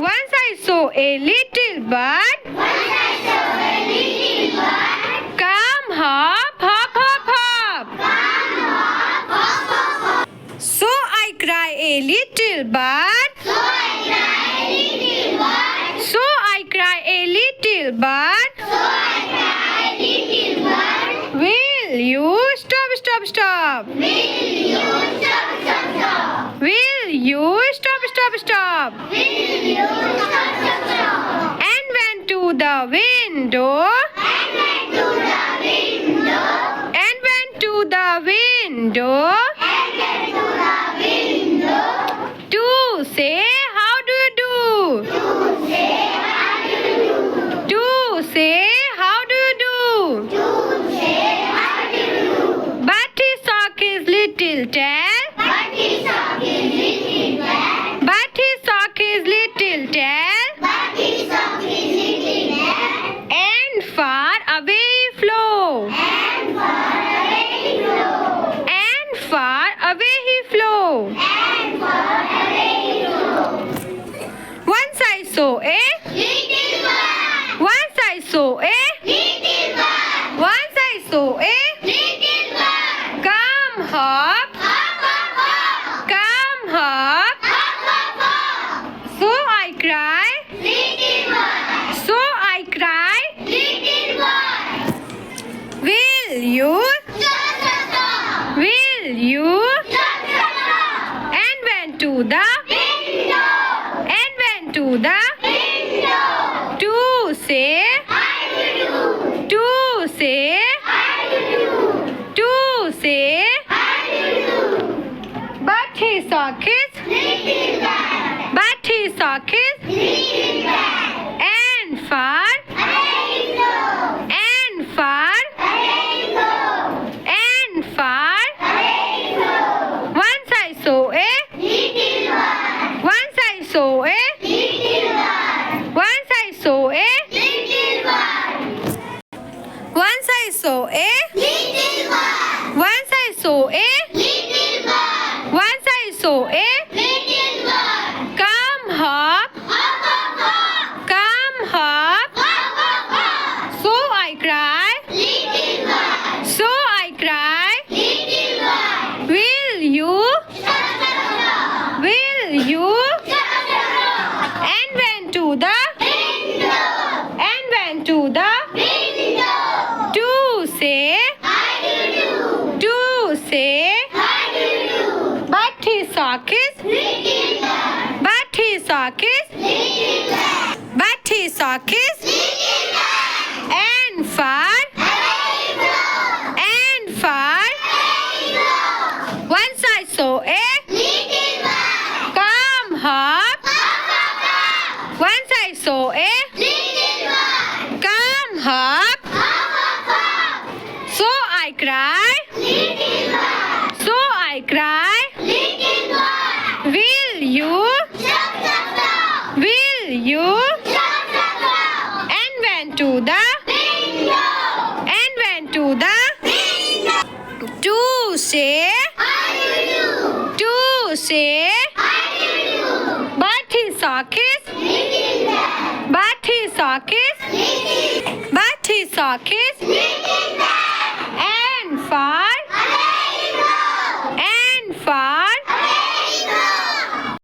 Once I saw a little bird. Come hop, hop, hop, hop. So I cry a little bird. So I cry a little bird. Will you stop, stop, stop? Will you stop, stop, stop? And went to the window. And went to the window. To say how do you do? To say how do you do? But he saw his little tail. But he saw his little tail. And far away he flew. And far away he flew. Once I saw a. Once I saw a. Once I saw a. Come hop. Come hop. So I cry. So I cry. Will you? Will you? And went to the. And went to the. To say. To say. To say. But he saw his. But he saw his. And far. And far. And far. Once I saw a. Once I saw a. Once I saw a. Once I saw a. Once I saw a. Once I saw a. Come hop. Come hop. So I cry. So I cry. Will you? Will you? And went to the. And went to the. To say. To say. But he saw his. But he saw his. But he saw his. And far. And far. Once I saw a. Come hop. Once I saw a. Come hop. So I cry. So I cry. Will you? Will you? And went to the. And went to the. To say. To say. But he saw his. But he saw his. But he saw his.